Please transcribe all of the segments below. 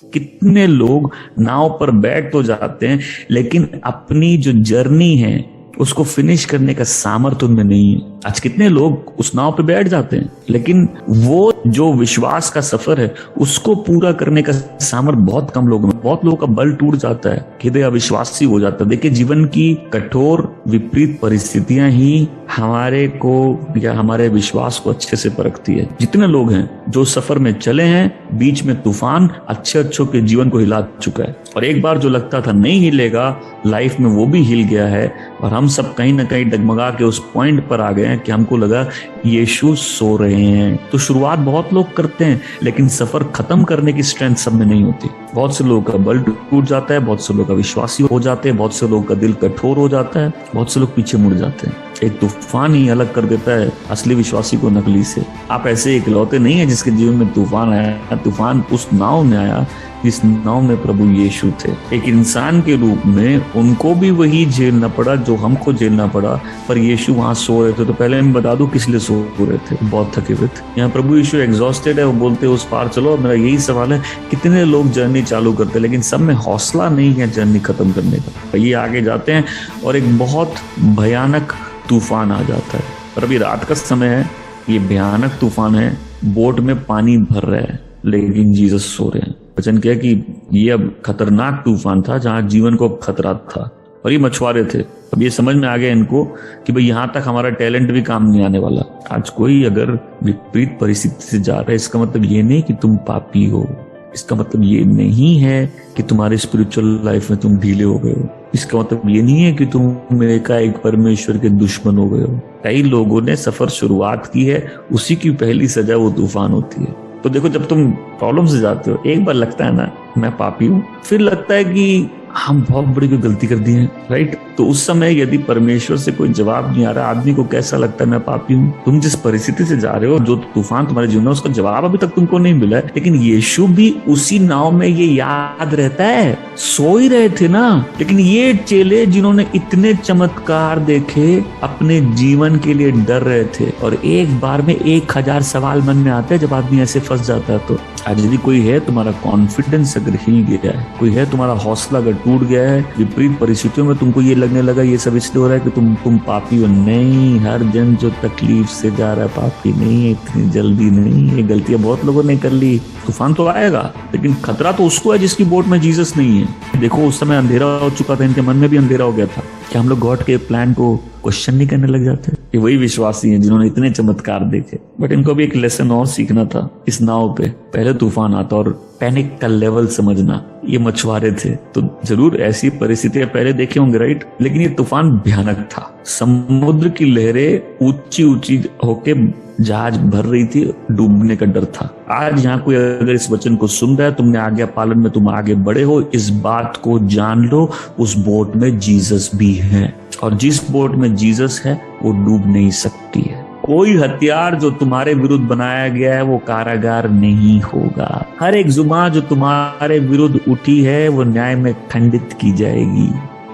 कितने लोग नाव पर बैठ तो जाते हैं, लेकिन अपनी जो जर्नी है उसको फिनिश करने का सामर्थ्य उनमें नहीं है। आज कितने लोग उस नाव पे बैठ जाते हैं, लेकिन वो जो विश्वास का सफर है उसको पूरा करने का सामर्थ्य बहुत कम लोगों में। बहुत लोगों का बल टूट जाता है, हृदय अविश्वासी हो जाता है। देखिए, जीवन की कठोर विपरीत परिस्थितियां ही हमारे को या हमारे विश्वास को अच्छे से परखती है। जितने लोग हैं जो सफर में चले हैं, बीच में तूफान अच्छे के जीवन को हिला चुका है, और एक बार जो लगता था नहीं हिलेगा लाइफ में, वो भी हिल गया है। और हम सब कहीं ना कहीं डगमगा के उस पॉइंट पर आ गए हैं कि हमको लगा यीशु सो रहे हैं। तो शुरुआत बहुत लोग करते हैं, लेकिन सफर खत्म करने की स्ट्रेंथ सब में नहीं होती। बहुत से लोगों का बल टूट जाता है, बहुत से लोग अविश्वासी हो जाते हैं, बहुत से लोगों का दिल कठोर हो जाता है, बहुत से लोग पीछे मुड़ जाते हैं। एक तूफान ही अलग कर देता है असली विश्वासी को नकली से। आप ऐसे इकलौते नहीं है जिसके जीवन में तूफान आया। तूफान उस नाव में आया जिस नाव में प्रभु यीशु थे। एक इंसान के रूप में उनको भी वही झेलना पड़ा जो हमको झेलना पड़ा, पर यीशु वहां सो रहे थे। तो पहले मैं बता दूं किस लिए सो रहे थे, बहुत थके हुए थे। यहाँ प्रभु यीशु एग्जॉस्टेड है, वो बोलते उस पार चलो। मेरा यही सवाल है, कितने लोग जर्नी चालू करते हैं लेकिन सब में हौसला नहीं है जर्नी खत्म करने का। ये आगे जाते हैं और एक बहुत भयानक तूफान आ जाता है। पर अभी रात का समय है, ये भयानक तूफान है, बोट में पानी भर रहा है, लेकिन जीसस सो रहे हैं। वचन क्या कि ये अब खतरनाक तूफान था जहां जीवन को खतरा था, और ये मछुआरे थे। अब ये समझ में आ गया इनको कि भाई यहां तक हमारा टैलेंट भी काम नहीं आने वाला। आज कोई अगर विपरीत परिस्थिति से जा रहा है, इसका मतलब ये नहीं कि तुम पापी हो, इसका मतलब ये नहीं है कि तुम्हारी स्पिरिचुअल लाइफ में तुम ढीले हो गए हो, इसका मतलब ये नहीं है कि तुम एक परमेश्वर के दुश्मन हो गए हो। कई लोगों ने सफर शुरुआत की है, उसी की पहली सजा वो तूफान होती है। तो देखो, जब तुम प्रॉब्लम से जाते हो, एक बार लगता है ना मैं पापी हूं, फिर लगता है कि हम बहुत बड़ी कोई गलती कर दी है, राइट। तो उस समय यदि परमेश्वर से कोई जवाब नहीं आ रहा, आदमी को कैसा लगता है मैं पापी हूँ। तुम जिस परिस्थिति से जा रहे हो, जो तूफान तुम्हारे जीवन में, उसका जवाब अभी तक तुमको नहीं मिला है, लेकिन यीशु भी उसी नाव में ये याद रहता है, सो ही रहे थे ना। लेकिन ये चेले जिन्होंने इतने चमत्कार देखे, अपने जीवन के लिए डर रहे थे, और एक बार में 1000 सवाल मन में आते हैं जब आदमी ऐसे फंस जाता है। तो आज यदि कोई है तुम्हारा कॉन्फिडेंस अगर हिल गया है, कोई है तुम्हारा हौसला अगर टूट गया है, विपरीत परिस्थितियों में तुमको ये लगने लगा ये सब इसलिए हो रहा है कि तुम पापी हो, नहीं। हर जन जो तकलीफ से जा रहा है पापी नहीं है, इतनी जल्दी नहीं है। गलतियां बहुत लोगों ने कर ली। तूफान तो आएगा, लेकिन खतरा तो उसको है जिसकी बोट में जीसस नहीं है। देखो, उस समय अंधेरा हो चुका था, इनके मन में भी अंधेरा हो गया था। क्या हम लोग गॉड के प्लान को क्वेश्चन नहीं करने लग जाते? ये वही विश्वासी हैं जिन्होंने इतने चमत्कार देखे, बट इनको भी एक लेसन और सीखना था। इस नाव पे पहले तूफान आता और पैनिक का लेवल समझना। ये मछुआरे थे तो जरूर ऐसी परिस्थितियां पहले देखे होंगे, राइट। लेकिन ये तूफान भयानक था। समुद्र की लहरें ऊंची ऊंची होके जहाज भर रही थी, डूबने का डर था। आज यहाँ कोई अगर इस वचन को सुन रहा है, तुमने आज्ञा पालन में तुम आगे बढ़े हो, इस बात को जान लो, उस बोट में जीसस भी है, और जिस बोट में जीसस है वो डूब नहीं सकती है। कोई हथियार जो तुम्हारे विरुद्ध बनाया गया है वो कारागार नहीं होगा। हर एक जुबान जो तुम्हारे विरुद्ध उठी है वो न्याय में खंडित की जाएगी।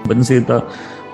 भजन संहिता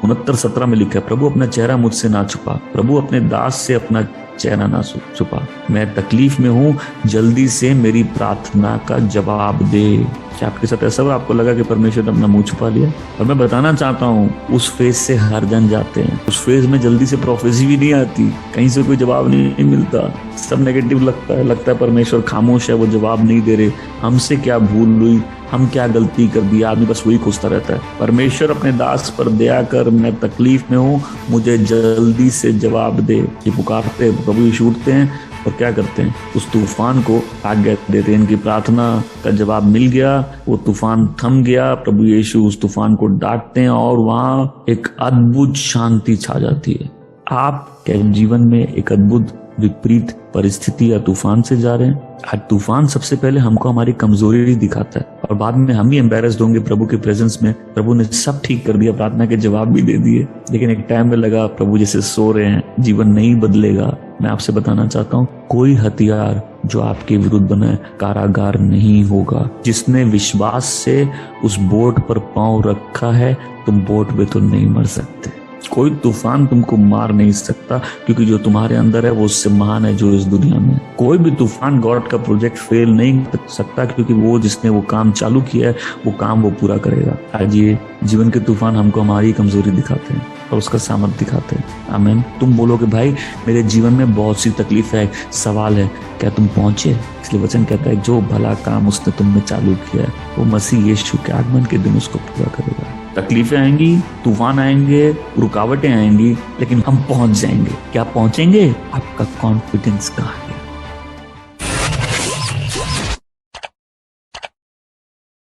69:17 में लिखा है, प्रभु अपना चेहरा मुझसे ना छुपा, प्रभु अपने दास से अपना चेहरा ना छुपा। मैं तकलीफ में हूँ, जल्दी से मेरी प्रार्थना का जवाब दे। क्या आपके साथ ऐसा हुआ, आपको लगा कि परमेश्वर ने अपना मुंह छुपा लिया? और मैं बताना चाहता हूँ, उस फेज से हर जन जाते हैं। उस फेज में जल्दी से प्रोफेसी भी नहीं आती, कहीं से कोई जवाब नहीं मिलता, सब नेगेटिव लगता है परमेश्वर खामोश है, वो जवाब नहीं दे रहे, हमसे क्या भूल हुई, हम क्या गलती कर दी। आदमी बस वही खोजता रहता है। परमेश्वर अपने दास पर दया कर, मैं तकलीफ में हूँ, मुझे जल्दी से जवाब दे। ये पुकारते प्रभु यीशु उठते हैं और क्या करते हैं, उस तूफान को आज्ञा देते हैं। इनकी प्रार्थना का जवाब मिल गया, वो तूफान थम गया। प्रभु यीशु उस तूफान को डांटते हैं और वहां एक अद्भुत शांति छा जाती है। आप क्या जीवन में एक अद्भुत विपरीत परिस्थिति या तूफान से जा रहे हैं? आज तूफान सबसे पहले हमको हमारी कमजोरी दिखाता है, और बाद में हम ही एम्बेरस्ड होंगे प्रभु के प्रेजेंस में। प्रभु ने सब ठीक कर दिया, प्रार्थना के जवाब भी दे दिए, लेकिन एक टाइम में लगा प्रभु जैसे सो रहे हैं, जीवन नहीं बदलेगा। मैं आपसे बताना चाहता हूँ, कोई हथियार जो आपके विरुद्ध बने कारागार नहीं होगा। जिसने विश्वास से उस बोट पर पांव रखा है, तुम बोट में तो नहीं मर सकते। कोई तूफान तुमको मार नहीं सकता, क्योंकि जो तुम्हारे अंदर है वो उससे महान है जो इस दुनिया में। कोई भी तूफान गॉड का प्रोजेक्ट फेल नहीं कर सकता, क्योंकि वो जिसने वो काम चालू किया है वो काम वो पूरा करेगा। आज ये जीवन के तूफान हमको हमारी कमजोरी दिखाते हैं और उसका सामर्थ्य दिखाते हैं। आमीन। तुम बोलोगे भाई मेरे जीवन में बहुत सी तकलीफ है, सवाल है, क्या तुम पहुंचे? इसलिए वचन कहता है जो भला काम उसने तुमने चालू किया है वो मसीह यीशु के आगमन के दिन उसको पूरा करेगा। तकलीफें आएंगी, तूफान आएंगे, रुकावटें आएंगी, लेकिन हम पहुंच जाएंगे। क्या पहुंचेंगे? आपका कॉन्फिडेंस कहाँ है?